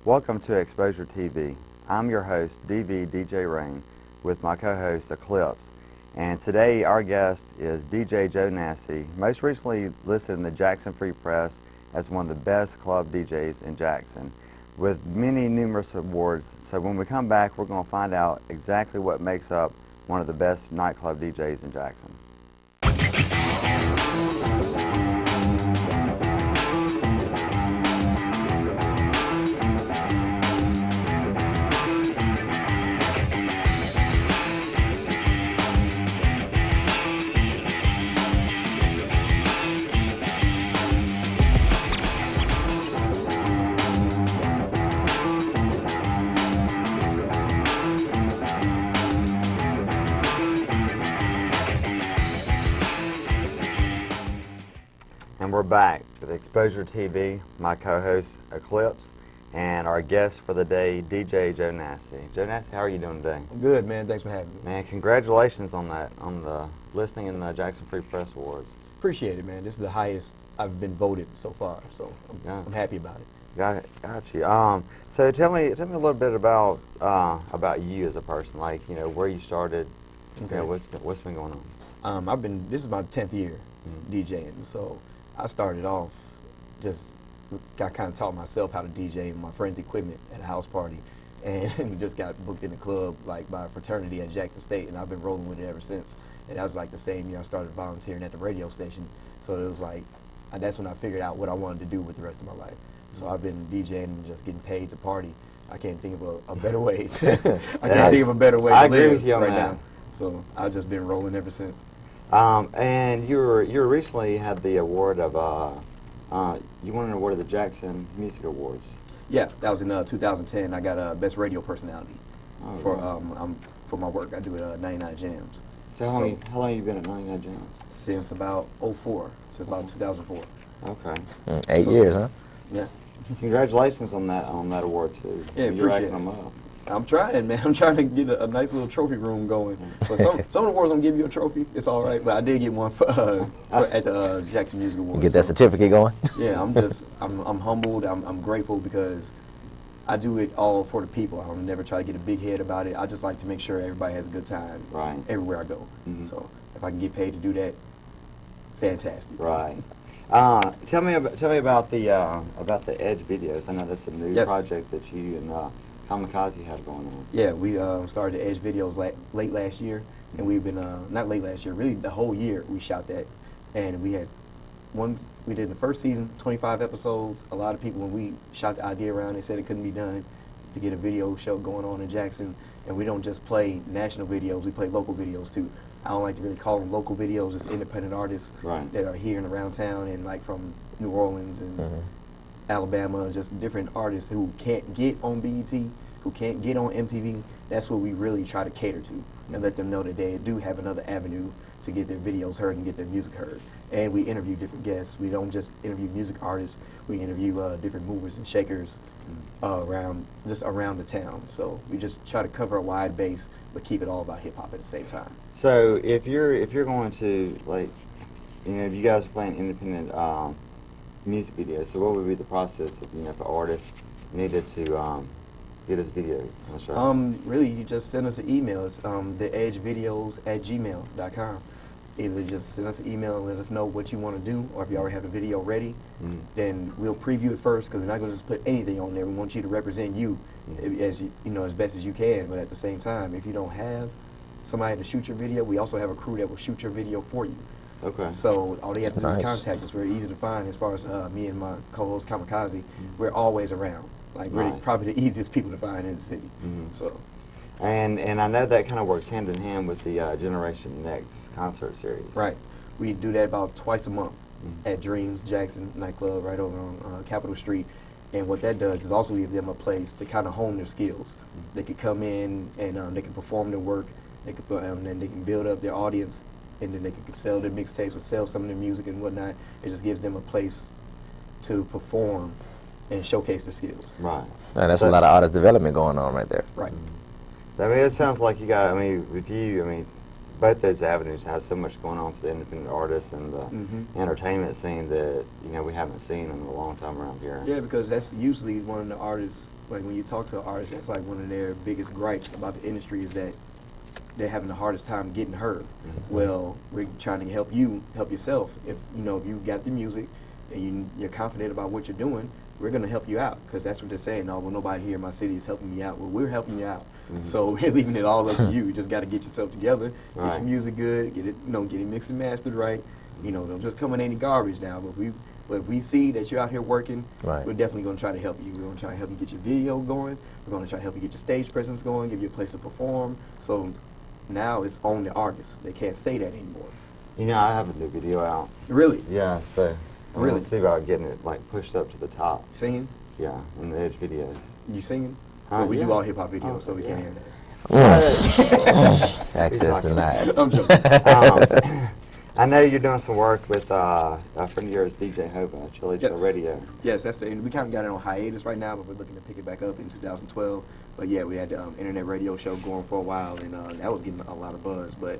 Welcome to Xposure TV. I'm your host, Dvdj Rain, with my co-host Eclipse. And today our guest is DJ Jonasty, most recently listed in the Jackson Free Press as one of the best club DJs in Jackson, with many numerous awards. So when we come back, we're going to find out exactly what makes up one of the best nightclub DJs in Jackson. And we're back with Xposure TV, my co-host Eclipse, and our guest for the day, DJ Jonasty. Jonasty, how are you doing today? I'm good, man. Thanks for having me. Man, congratulations on that, on the listing in the Jackson Free Press Awards. Appreciate it, man. This is the highest I've been voted so far, so I'm happy about it. Got you. So tell me a little bit about you as a person, like, you know, where you started, Okay. you know, what's been going on? This is my 10th year DJing, so I started off I kind of taught myself how to DJ my friend's equipment at a house party, and just got booked in the club like by a fraternity at Jackson State, and I've been rolling with it ever since. And that was like the same year I started volunteering at the radio station, so it was like that's when I figured out what I wanted to do with the rest of my life. So I've been DJing and just getting paid to party. I can't think of a better way. I can't think of a better way to live right now. So I've just been rolling ever since. And you recently had the award of you won an award of the Jackson Music Awards. Yeah, that was in 2010. I got Best Radio Personality Oh, for my work. I do it 99 Jams. So how long have you been at 99 Jams? Since about 04, since about 2004. Okay. 8 years, huh? Yeah. Congratulations on that award too. Yeah, You're racking appreciate them it. up. I'm trying, man. I'm trying to get a nice little trophy room going. But some of the awards don't give you a trophy. It's all right, but I did get one at the Jackson Music Awards. You get that certificate going? Yeah, I'm humbled. I'm grateful because I do it all for the people. I don't never try to get a big head about it. I just like to make sure everybody has a good time everywhere I go. So if I can get paid to do that, fantastic. Right. Tell me about the Edge videos. I know that's a new project that you and COMCAST have going on. Yeah, we started the Edge videos late last year, and we've been not late last year, really the whole year we shot that, and we did the first season, 25 episodes. A lot of people, when we shot the idea around, they said it couldn't be done to get a video show going on in Jackson. And we don't just play national videos, we play local videos too. I don't like to really call them local videos, it's independent artists that are here and around town, and like from New Orleans and Alabama, just different artists who can't get on BET, who can't get on MTV. That's what we really try to cater to and let them know that they do have another avenue to get their videos heard and get their music heard. And we interview different guests. We don't just interview music artists, we interview different movers and shakers around the town. So we just try to cover a wide base but keep it all about hip hop at the same time. So if you're going to, like, you know, if you guys are playing independent music videos, so what would be the process if, you know, if an artist needed to get his video? Really, you just send us an email. It's theedgevideos@gmail.com. Either just send us an email and let us know what you want to do, or if you already have the video ready, then we'll preview it first, because we're not going to just put anything on there. We want you to represent you as you know, as best as you can. But at the same time, if you don't have somebody to shoot your video, we also have a crew that will shoot your video for you. Okay. So all they have to do is contact us. We're easy to find. As far as me and my co-host COMCAST, we're always around. Like, we're probably the easiest people to find in the city. So. And I know that kind of works hand in hand with the Generation Next concert series. Right. We do that about twice a month at Dreams Jackson nightclub right over on Capitol Street. And what that does is also give them a place to kind of hone their skills. They could come in and they can perform their work. They could and then they can build up their audience, and then they can sell their mixtapes or sell some of their music and whatnot. It just gives them a place to perform and showcase their skills. Right. That's a lot of artist development going on right there. Right. I mean, it sounds like you got, I mean, with you, I mean, both those avenues have so much going on for the independent artists and the entertainment scene that we haven't seen in a long time around here. Yeah, because that's usually one of the artists. Like when you talk to an artist, that's like one of their biggest gripes about the industry is that they're having the hardest time getting heard. Well, we're trying to help you help yourself. If if you got the music and you're confident about what you're doing, we're going to help you out, because that's what they're saying. Oh, well, nobody here in my city is helping me out. Well, we're helping you out. So we're leaving it all up to you. You just got to get yourself together, get your music good, get it, get it mixed and mastered right. Don't just come in any garbage now. But if we see that you're out here working, we're definitely going to try to help you. We're going to try to help you get your video going. We're going to try to help you get your stage presence going, give you a place to perform. So now it's on the artist. They can't say that anymore. I have a new video out. Really? Yeah, so I'm Really? going to see about getting it pushed up to the top. Singing? Yeah, in the Edge videos. You singing? Well, we do all hip-hop videos, so we can't hear that. Access denied. I'm joking. I know you're doing some work with a friend of yours, DJ Hova, Chili Chill Radio. Yes, we kind of got it on hiatus right now, but we're looking to pick it back up in 2012. But yeah, we had the internet radio show going for a while, and that was getting a lot of buzz. But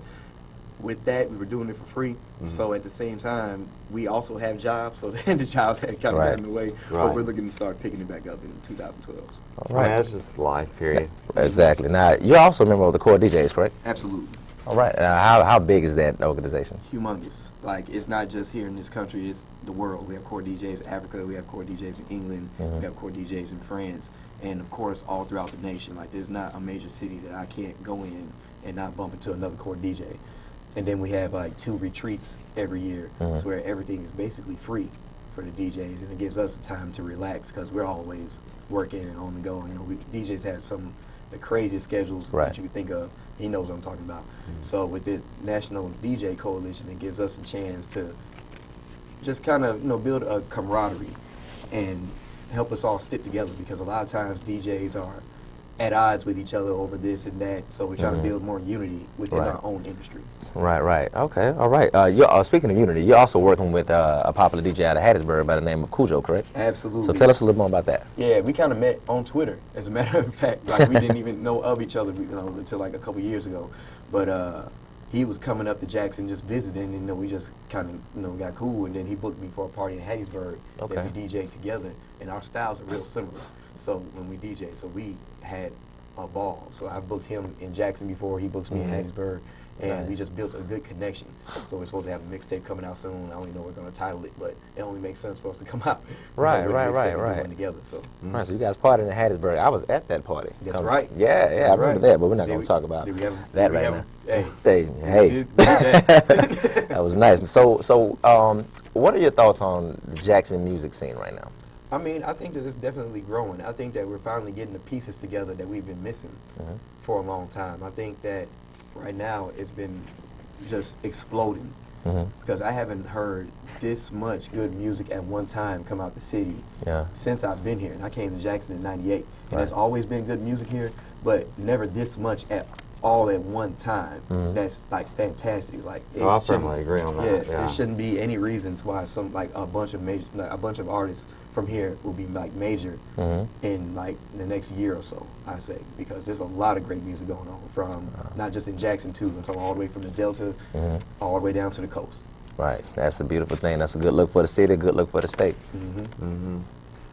with that, we were doing it for free. So at the same time, we also have jobs, so the jobs had kind of gotten in the way. But we're looking to start picking it back up in 2012. All right. That's just life, period. Exactly. Now, you're also a member of the Core DJs, correct? Absolutely. All right. How big is that organization? Humongous. Like, it's not just here in this country, it's the world. We have core DJs in Africa, we have core DJs in England, we have core DJs in France, and of course all throughout the nation. Like, there's not a major city that I can't go in and not bump into another core DJ. And then we have like 2 retreats every year to where everything is basically free for the DJs, and it gives us the time to relax because we're always working and on the go. DJs have some of the craziest schedules that you could think of. He knows what I'm talking about. So with the National DJ Coalition, it gives us a chance to just kind of build a camaraderie and help us all stick together, because a lot of times DJs are at odds with each other over this and that. So we're trying to build more unity within our own industry. Right. Okay. All right. You're speaking of unity, you're also working with a popular DJ out of Hattiesburg by the name of Cujo, correct? Absolutely. So tell us a little more about that. Yeah, we kind of met on Twitter, as a matter of fact. Like, we didn't even know of each other, until like a couple years ago. But he was coming up to Jackson just visiting, and we just kind of got cool. And then he booked me for a party in Hattiesburg that we DJ'd together, and our styles are real similar. So when we DJ, so we had a ball. So I booked him in Jackson before, he books me in Hattiesburg. And we just built a good connection. So we're supposed to have a mixtape coming out soon. I don't even know what we're going to title it, but it only makes sense for us to come out. Right. Together, so. Right, so you guys partied in Hattiesburg. I was at that party. That's right. Yeah, I remember that, but we're not going to talk about that right now. Hey. That was nice. So, what are your thoughts on the Jackson music scene right now? I mean, I think that it's definitely growing. I think that we're finally getting the pieces together that we've been missing for a long time. I think that right now it's been just exploding, because I haven't heard this much good music at one time come out the city since I've been here. And I came to Jackson in '98, and there's always been good music here, but never this much all at one time. That's like fantastic. Like, I firmly agree on that. Yeah, there shouldn't be any reason why a bunch of artists from here will be like major in like the next year or so, I say, because there's a lot of great music going on from not just in Jackson too. I'm talking all the way from the Delta all the way down to the coast. Right, that's a beautiful thing. That's a good look for the city, a good look for the state.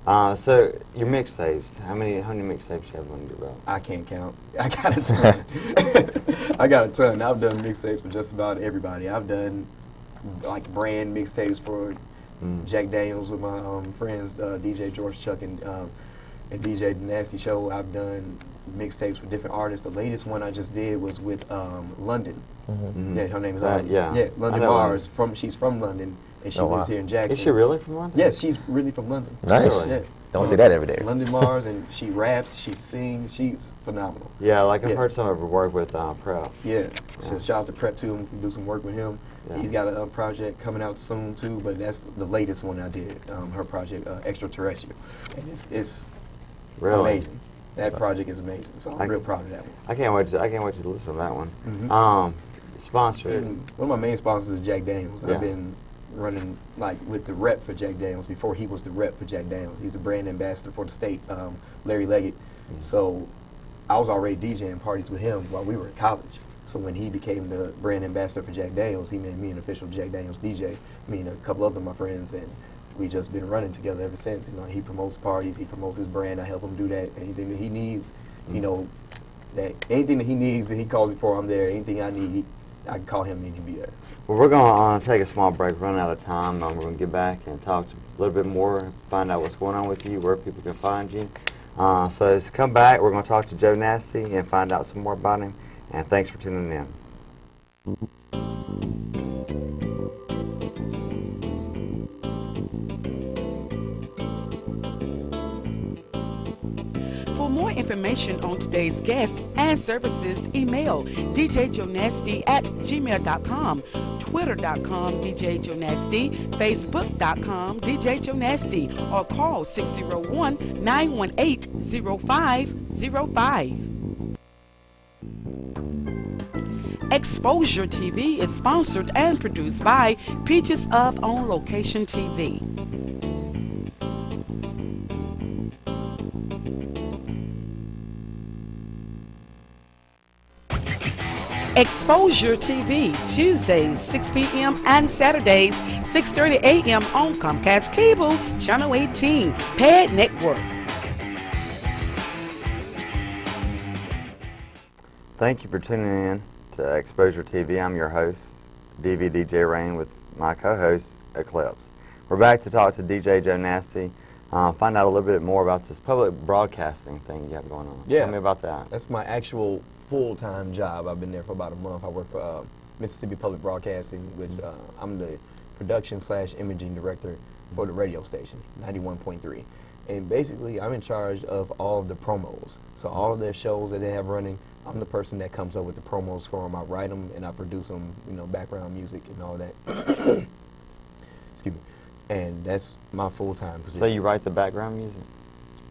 So your mixtapes, how many mixtapes you have on your belt? I can't count. I got a ton. I got a ton. I've done mixtapes for just about everybody. I've done like brand mixtapes for Jack Daniels with my friends, DJ George Chuck and DJ Jonasty Show. I've done mixtapes with different artists. The latest one I just did was with London. Yeah, her name is London Mars. She's from London, and she lives here in Jackson. Is she really from London? Yes, she's really from London. Nice. Yeah. Don't see that every day. London Mars, and she raps, she sings, she's phenomenal. Yeah, like I've heard some of her work with Prep. Yeah, so shout out to Prep too. We can do some work with him. Yeah. He's got a project coming out soon too, but that's the latest one I did. Her project, Extraterrestrial, and it's amazing. That project is amazing. So I'm real proud of that one. I can't wait to listen to that one. Sponsors. One of my main sponsors is Jack Daniels. I've been running like with the rep for Jack Daniels before he was the rep for Jack Daniels. He's the brand ambassador for the state, Larry Leggett. So I was already DJing parties with him while we were in college. So when he became the brand ambassador for Jack Daniels, he made me an official Jack Daniels DJ, me and a couple other my friends, and we just been running together ever since. You know, he promotes parties, he promotes his brand, I help him do that. Anything that he needs, you know, anything that he needs and he calls me for, I'm there. Anything I need, I can call him and he can be there. Well, we're going to take a small break, run out of time. We're going to get back and talk a little bit more, find out what's going on with you, where people can find you. So come back, we're going to talk to Jonasty and find out some more about him. And thanks for tuning in. For more information on today's guest and services, email djjonasty@gmail.com, twitter.com djjonasty, facebook.com djjonasty, or call 601-918-0505. Xposure TV is sponsored and produced by Peaches of On Location TV. Exposure TV, Tuesdays 6 p.m. and Saturdays 6:30 a.m. on COMCAST Cable, Channel 18, Pad Network. Thank you for tuning in to Exposure TV. I'm your host, Dvdj Rain, with my co-host, Eclipse. We're back to talk to DJ Jonasty, find out a little bit more about this public broadcasting thing you have going on. Yeah. Tell me about that. That's my actual full-time job. I've been there for about a month. I work for Mississippi Public Broadcasting, which I'm the production/imaging director for the radio station, 91.3. And basically, I'm in charge of all of the promos. So all of their shows that they have running, I'm the person that comes up with the promos for them. I write them and I produce them, you know, background music and all that. Excuse me. And that's my full-time position. So you write the background music?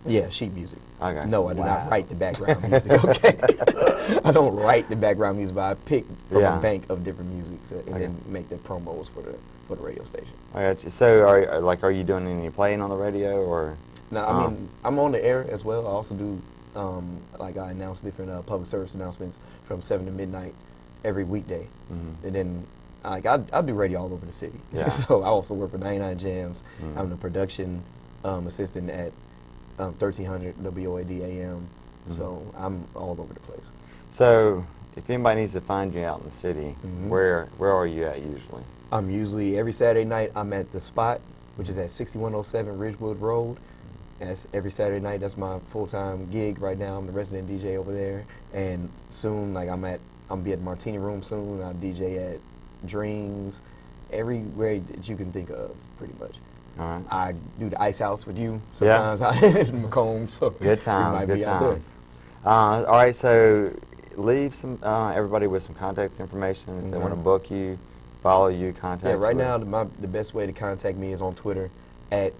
Yeah, sheet music. Okay. No, I do not write the background music, okay? I don't write the background music, but I pick from a bank of different musics and then make the promos for the radio station. I got you. So are you doing any playing on the radio, or? No, I mean, I'm on the air as well. I also do, like I announce different public service announcements from 7 to midnight every weekday. Mm-hmm. And then like I do radio all over the city. Yeah. So I also work for 99 Jams. Mm-hmm. I'm the production assistant at 1300 WOAD AM. Mm-hmm. So I'm all over the place. So if anybody needs to find you out in the city, mm-hmm. where are you at usually? I'm usually, every Saturday night, I'm at The Spot, which is at 6107 Ridgewood Road. And that's every Saturday night. That's my full-time gig right now. I'm the resident DJ over there. And soon, like I'm be at Martini Room soon. I'll DJ at Dreams, everywhere that you can think of, pretty much. All right. I do the Ice House with you sometimes. Yeah. In Macomb, so good times. Good times. All right, so leave some everybody with some contact information if they want to book you, follow you, contact. Yeah, right now the best way to contact me is on Twitter at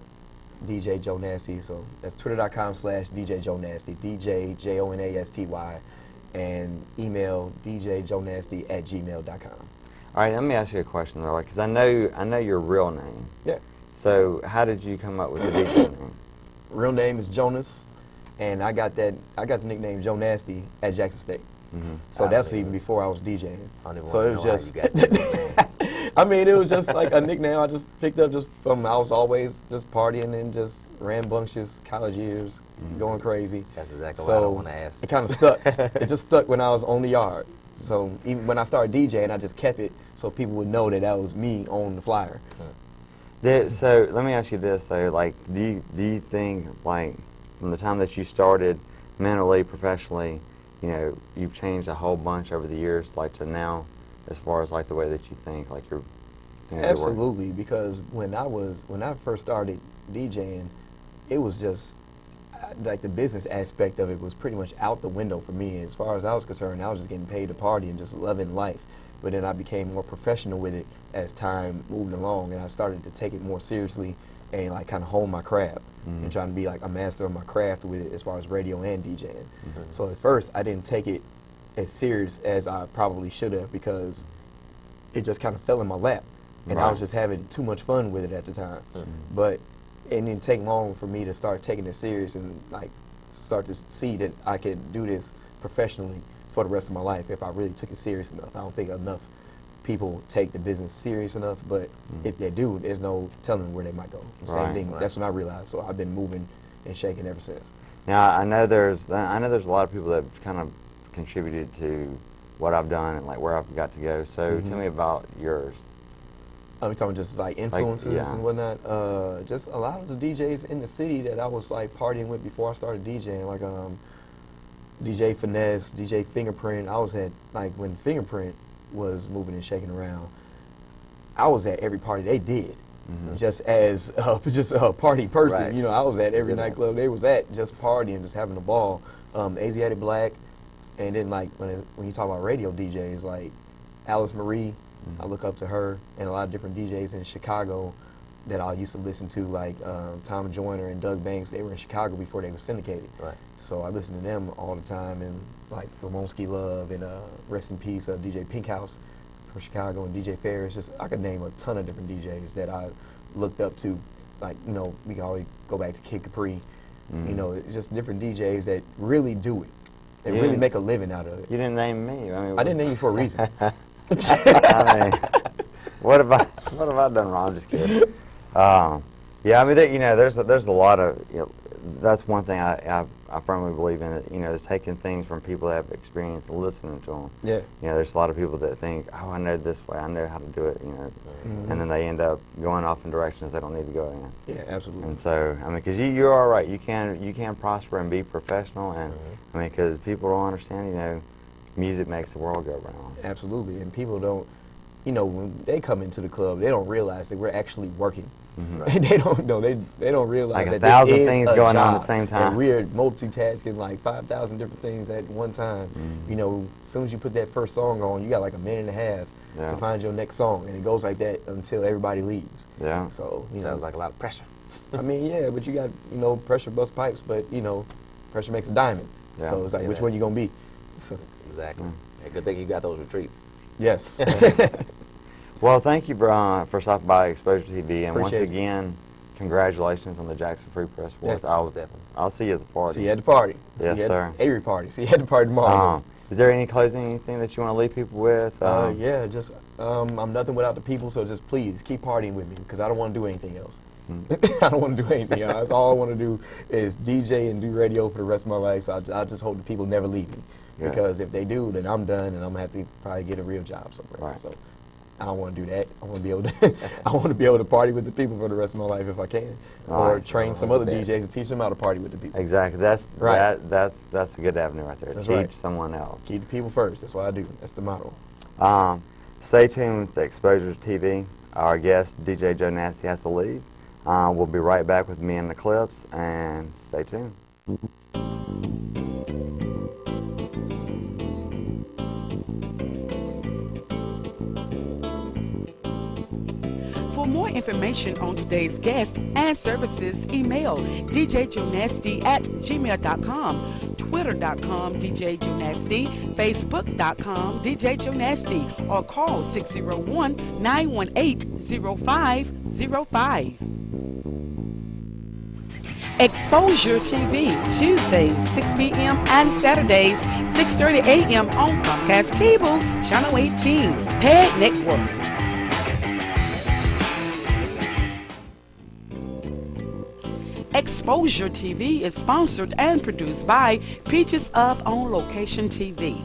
DJ Jonasty. So that's twitter.com/DJ Jonasty, DJ JONASTY, and email djjonasty@gmail.com. All right, let me ask you a question though, because I know your real name. Yeah. So how did you come up with the DJ name? Real name is Jonas, and I got the nickname Jonasty at Jackson State. Mm-hmm. So that's even before I was DJing. So it was just, I mean, it was just like a nickname I just picked up just from, I was always just partying and just rambunctious college years, going crazy. That's exactly what I want to ask. It kind of stuck. It just stuck when I was on the yard. So even when I started DJing, I just kept it so people would know that was me on the flyer. So let me ask you this though, like, do you think, like, from the time that you started mentally, professionally, you know, you've changed a whole bunch over the years, like to now, as far as like the way that you think, like you're absolutely, because when I first started DJing, it was just like the business aspect of it was pretty much out the window for me. As far as I was concerned, I was just getting paid to party and just loving life. But then I became more professional with it as time moved along, and I started to take it more seriously and like kind of hone my craft and trying to be like a master of my craft with it as far as radio and DJing. So at first I didn't take it as serious as I probably should have, because it just kind of fell in my lap, and I was just having too much fun with it at the time. But it didn't take long for me to start taking it serious and like start to see that I could do this professionally for the rest of my life if I really took it serious enough. I don't think enough people take the business serious enough, but if they do, there's no telling where they might go. Same thing. Right. That's when I realized. So I've been moving and shaking ever since. Now I know there's a lot of people that have kind of contributed to what I've done and like where I've got to go. So tell me about yours. Are we talking just like influences and whatnot? Just a lot of the DJs in the city that I was like partying with before I started DJing, like DJ Finesse, DJ Fingerprint. I was at, like, when Fingerprint was moving and shaking around, I was at every party they did, just as just a party person. Right. You know, I was at every nightclub they was at, just partying, just having a ball. Asiatic Black, and then like when you talk about radio DJs, like Alice Marie, I look up to her, and a lot of different DJs in Chicago that I used to listen to, like Tom Joyner and Doug Banks. They were in Chicago before they were syndicated. Right. So I listened to them all the time, and like Ramonski Love and rest in peace, DJ Pink House from Chicago, and DJ Ferris. Just I could name a ton of different DJs that I looked up to. Like, you know, we can always go back to Kid Capri. You know, just different DJs that really do it. They really make a living out of it. You didn't name me. I mean, I didn't name you for a reason. I mean, what have I done wrong? I'm just kidding. Yeah, I mean, you know, there's a lot of, you know, that's one thing I firmly believe in. It, you know, is taking things from people that have experience and listening to them. Yeah. You know, there's a lot of people that think, oh, I know this way, I know how to do it. You know, and then they end up going off in directions they don't need to go in. Yeah, absolutely. And so, I mean, because you are right, you can prosper and be professional, and I mean, because people don't understand, you know, music makes the world go round. Absolutely, and people don't, you know, when they come into the club, they don't realize that we're actually working. They don't know. They don't realize like that 1,000 things going on at the same time. And we're multitasking like 5,000 different things at one time. You know, as soon as you put that first song on, you got like a minute and a half to find your next song, and it goes like that until everybody leaves. Yeah. So sounds like a lot of pressure. I mean, yeah, but you got, you know, pressure busts pipes, but you know, pressure makes a diamond. Yeah. So it's like, which one you gonna be? So. Exactly. Yeah, good thing you got those retreats. Yes. Well, thank you for stopping by Xposure TV, and once again, congratulations on the Jackson Free Press Awards. Definitely. I'll see you at the party. See you at the party. Yes, sir. Every party. See you at the party tomorrow. Is there any anything that you want to leave people with? Yeah, just I'm nothing without the people, so just please keep partying with me, because I don't want to do anything else. I don't want to do anything else. All I want to do is DJ and do radio for the rest of my life, so I just hope the people never leave me. Yeah. Because if they do, then I'm done, and I'm gonna have to probably get a real job somewhere. Right. So I don't want to do that. I want to be able to. I want to be able to party with the people for the rest of my life if I can, or train some other DJs and teach them how to party with the people. Exactly. That's right. That's a good avenue right there. Teach someone else. Keep the people first. That's what I do. That's the motto. Stay tuned with Xposure TV. Our guest DJ Jonasty has to leave. We'll be right back with me and the clips, and stay tuned. For more information on today's guest and services, email djjonasty@gmail.com, twitter.com DJ Jonasty, facebook.com DJ Jonasty, or call 601-918-0505. Xposure TV, Tuesdays 6 p.m. and Saturdays 6:30 a.m. on COMCAST Cable, Channel 18, Pad Network. Xposure TV is sponsored and produced by Peaches of On Location TV.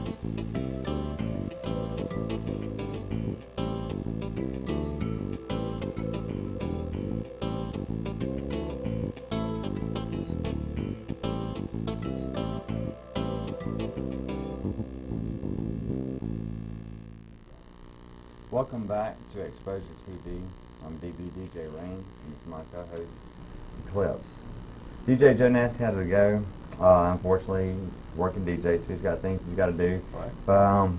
Welcome back to Xposure TV. I'm Dvdj Rain, and this is my co-host, Clips. DJ Jonasty had to go. Unfortunately, working DJ, so he's got things he's got to do. Right. But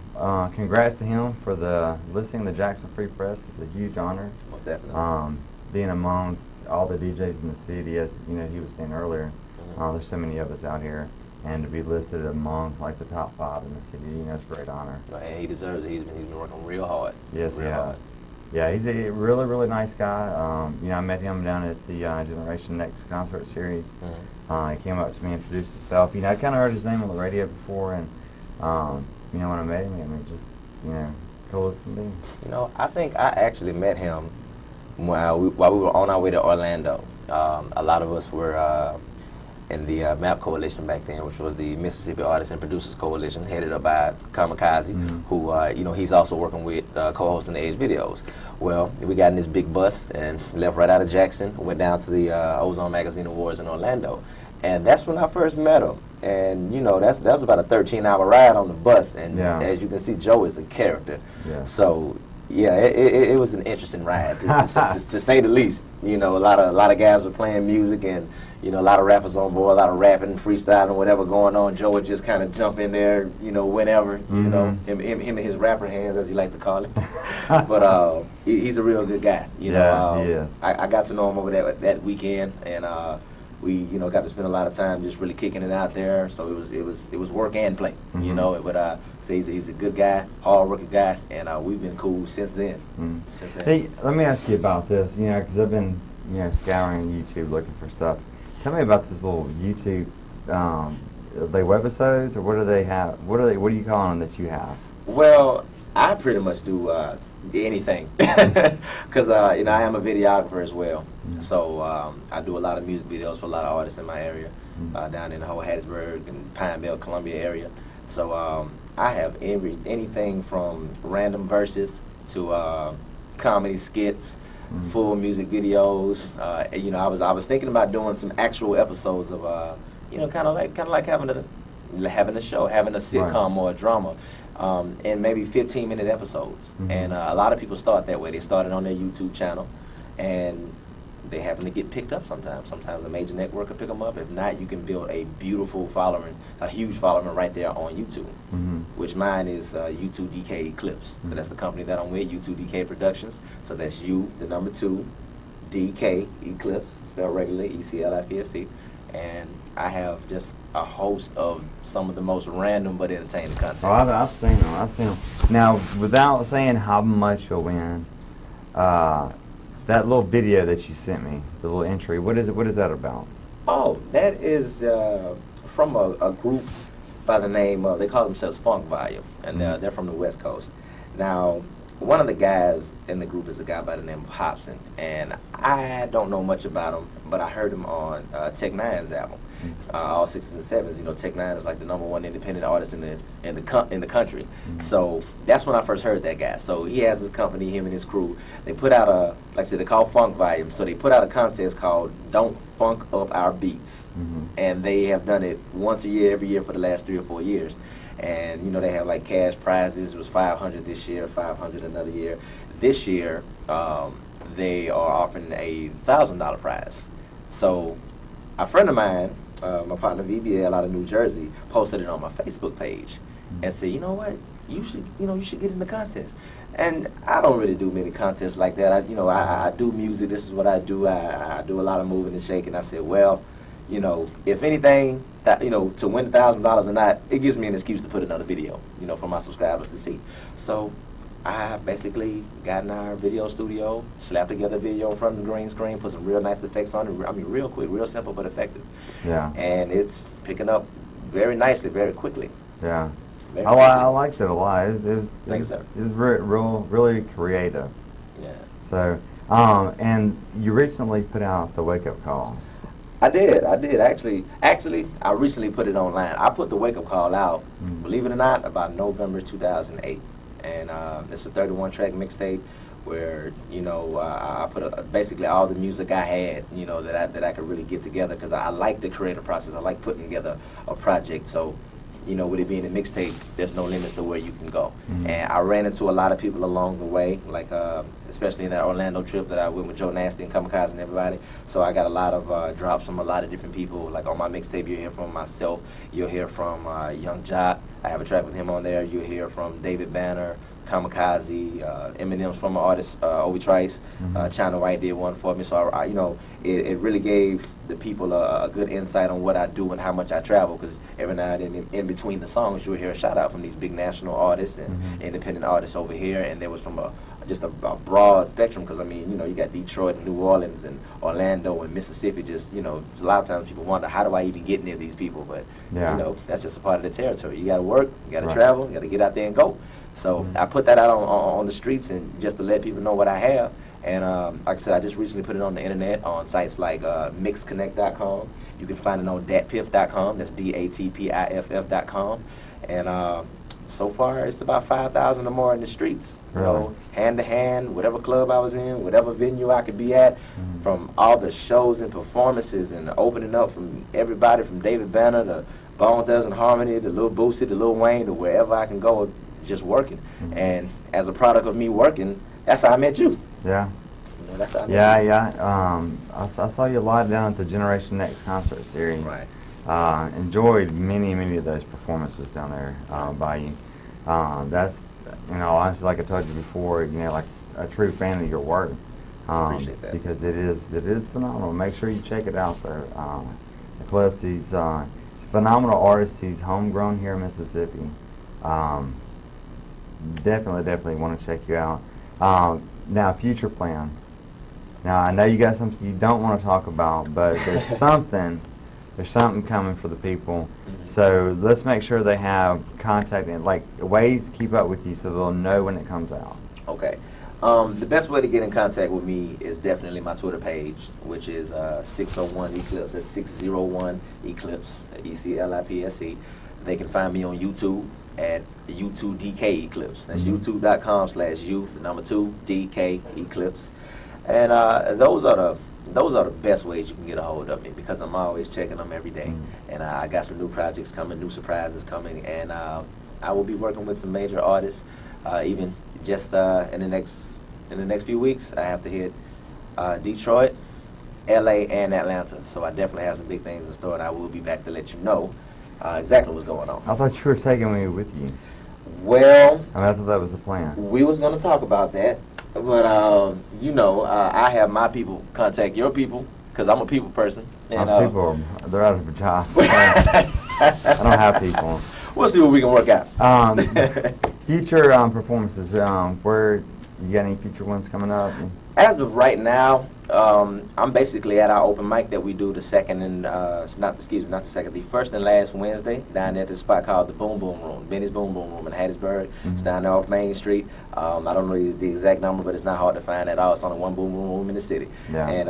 congrats to him for the listing the Jackson Free Press. It's a huge honor. Most definitely. Being among all the DJs in the city, as you know, he was saying earlier, there's so many of us out here, and to be listed among like the top 5 in the city, you know, it's a great honor. And he deserves it. He's been working real hard. Yes, real hard. Yeah, he's a really, really nice guy. You know, I met him down at the Generation Next concert series. He came up to me and introduced himself. You know, I kind of heard his name on the radio before, and you know, when I met him? I mean, just, you know, cool as can be. You know, I think I actually met him while we were on our way to Orlando. A lot of us were in the MAP Coalition back then, which was the Mississippi Artists and Producers Coalition, headed up by COMCAST, who, you know, he's also working with co-hosting the Edge videos. Well, we got in this big bus and left right out of Jackson, went down to the Ozone Magazine Awards in Orlando. And that's when I first met him. And, you know, that's about a 13-hour ride on the bus. And as you can see, Joe is a character. Yeah. So, yeah, it was an interesting ride, to say the least. You know, a lot of guys were playing music, and, you know, a lot of rappers on board, a lot of rapping, freestyling, whatever going on. Joe would just kind of jump in there, you know, whenever, you know, him and his rapper hands, as he liked to call it. But he's a real good guy. You know, he is. I got to know him over that weekend, and we, you know, got to spend a lot of time just really kicking it out there. So it was work and play, you know. But so he's a good guy, hard-working guy, and we've been cool since then. Hey, let me ask you about this, you know, because I've been, you know, scouring YouTube looking for stuff. Tell me about this little YouTube. Are they webisodes, or what do they have? What do you call them that you have? Well, I pretty much do anything, because you know, I am a videographer as well. So I do a lot of music videos for a lot of artists in my area, down in the whole Hattiesburg and Pine Belt, Columbia area. So I have anything from random verses to comedy skits, full music videos. You know, I was thinking about doing some actual episodes of you know, kind of like having a show, having a sitcom or a drama. And maybe 15-minute episodes. And a lot of people start that way. They started on their YouTube channel, and they happen to get picked up sometimes. Sometimes a major network will pick them up. If not, you can build a beautiful following, a huge following right there on YouTube, which mine is U2DK Eclipse. So that's the company that I'm with, U2DK Productions. So that's U, the number 2, DK Eclipse, spelled regularly, ECLIPSE. And I have just a host of some of the most random but entertaining content. Oh, I've seen them. Now, without saying how much you'll win, that little video that you sent me, the little entry, what is that about? Oh, that is from a group by the name of, they call themselves Funk Volume, and they're from the West Coast. Now, one of the guys in the group is a guy by the name of Hobson, and I don't know much about him, but I heard him on Tech Nine's album, All Sixes and Sevens. You know, Tech Nine is like the #1 independent artist in the country. So that's when I first heard that guy. So he has his company, him and his crew. They put out like I said, they call Funk Volume. So they put out a contest called Don't Funk Up Our Beats, and they have done it once a year, every year for the last 3 or 4 years. And, you know, they have like cash prizes. It was $500 this year, $500 another year. This year, they are offering a $1,000 prize. So a friend of mine, my partner VBL out of New Jersey, posted it on my Facebook page and said, you know what, you should get in the contest. And I don't really do many contests like that. I do music. This is what I do. I do a lot of moving and shaking. I said, well, you know, if anything, that, you know, to win $1,000 or not, it gives me an excuse to put another video, you know, for my subscribers to see. So I basically got in our video studio, slapped together a video in front of the green screen, put some real nice effects on it. I mean, real quick, real simple but effective. Yeah. And it's picking up very nicely, very quickly. Yeah. I liked it a lot. It was really creative. Yeah. So, and you recently put out the Wake Up Call. I did. Actually, I recently put it online. I put the Wake Up Call out, believe it or not, about November 2008. And it's a 31-track mixtape where, you know, I put basically all the music I had, you know, that I could really get together, because I like the creative process. I like putting together a project. So, you know, with it being a mixtape, there's no limits to where you can go. And I ran into a lot of people along the way, like especially in that Orlando trip that I went with Jonasty and COMCAST and everybody. So I got a lot of drops from a lot of different people. Like on my mixtape, you'll hear from myself. You'll hear from Young Jock. I have a track with him on there. You'll hear from David Banner, Kamikaze, Eminem's former artist, Obi Trice, China White did one for me. So, you know, it really gave the people a good insight on what I do and how much I travel, because every now and then in between the songs, you'll hear a shout out from these big national artists and independent artists over here, and there was from a just a broad spectrum, because I mean, you know, you got Detroit and New Orleans and Orlando and Mississippi. Just, you know, a lot of times people wonder, how do I even get near these people? But you know, that's just a part of the territory. You got to work, you got to travel, you got to get out there and go. So I put that out on the streets, and just to let people know what I have. And like I said, I just recently put it on the internet on sites like mixconnect.com. You can find it on datpiff.com. That's DATPIFF.com. And so far, it's about 5,000 or more in the streets. You know, hand to hand, whatever club I was in, whatever venue I could be at, from all the shows and performances and the opening up from everybody from David Banner to Bone Thugs and Harmony to Lil Boosie to Lil Wayne to wherever I can go, just working. And as a product of me working, that's how I met you. Yeah. You know, that's how I met you. I saw you live down at the Generation Next concert series. Right. Enjoyed many of those performances down there by you. That's, you know, honestly, like I told you before, you know, like a true fan of your work. Appreciate that. Because it is phenomenal. Make sure you check it out there. Eclipse, he's a phenomenal artist. He's homegrown here in Mississippi. Definitely want to check you out. Now, future plans. Now, I know you got something you don't want to talk about, but there's something coming for the people. So let's make sure they have contact and like ways to keep up with you so they'll know when it comes out. Okay. The best way to get in contact with me is definitely my Twitter page, which is 601 Eclipse. That's 601 Eclipse, ECLIPSE. They can find me on YouTube at U2DK Eclipse. That's youtube.com/U2DK Eclipse. And those are the best ways you can get a hold of me, because I'm always checking them every day. And I got some new projects coming, new surprises coming, and I will be working with some major artists. Even just in the next few weeks, I have to hit Detroit, LA, and Atlanta. So I definitely have some big things in store, and I will be back to let you know exactly what's going on. I thought you were taking me with you. Well, I thought that was the plan. We was going to talk about that, but you know, I have my people contact your people, because I'm a people person. And people, they're out of a job. I don't have people. We'll see what we can work out. Future performances, where you got any future ones coming up? As of right now, I'm basically at our open mic that we do the first and last Wednesday down at this spot called the Boom Boom Room, Benny's Boom Boom Room in Hattiesburg. It's down there off Main Street. I don't know the exact number, but it's not hard to find at all. It's only one Boom Boom Room in the city. Yeah. And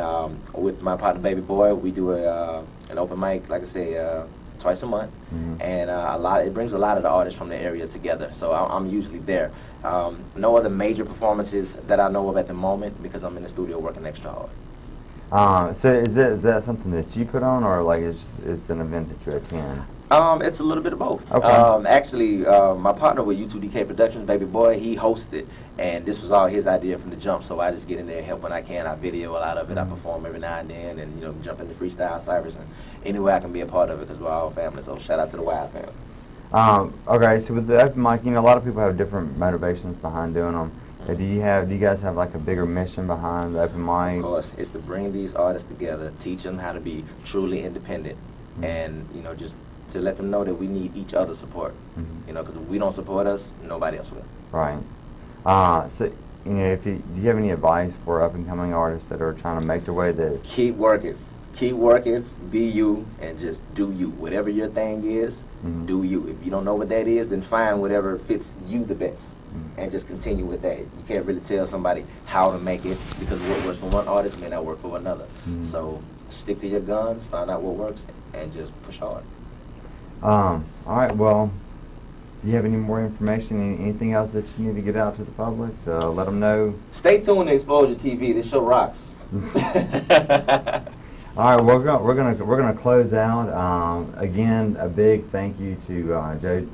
with my partner Baby Boy, we do an open mic, like I say, twice a month, and it brings a lot of the artists from the area together. So I'm usually there. No other major performances that I know of at the moment, because I'm in the studio working extra hard. So is that something that you put on, or like it's an event that you attend? It's a little bit of both. Okay. Actually, my partner with U2DK Productions, Baby Boy, he hosted, and this was all his idea from the jump. So I just get in there and help when I can. I video a lot of it. I perform every now and then, and you know, jump into freestyle cyphers, and any way I can be a part of it, because we're all family. So shout out to the Wild family. Okay, so with the open mic, you know, a lot of people have different motivations behind doing them. Do you guys have like a bigger mission behind the open mic? Of course, it's to bring these artists together, teach them how to be truly independent, and you know, just to let them know that we need each other's support. You know, because if we don't support us, nobody else will. Right. So, you know, do you have any advice for up and coming artists that are trying to make their way there? Keep working, be you, and just do you. Whatever your thing is, do you. If you don't know what that is, then find whatever fits you the best, and just continue with that. You can't really tell somebody how to make it, because what works for one artist may not work for another. So stick to your guns, find out what works, and just push hard. All right, well, do you have any more information, anything else that you need to get out to the public to let them know? Stay tuned to Xposure TV. This show rocks. All right, we're gonna close out. Again, a big thank you to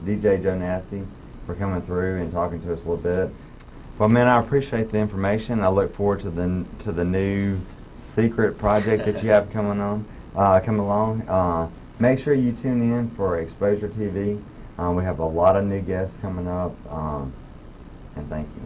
DJ Jonasty for coming through and talking to us a little bit. Well, man, I appreciate the information. I look forward to the new secret project that you have coming along. Make sure you tune in for Xposure TV. We have a lot of new guests coming up, and thank you.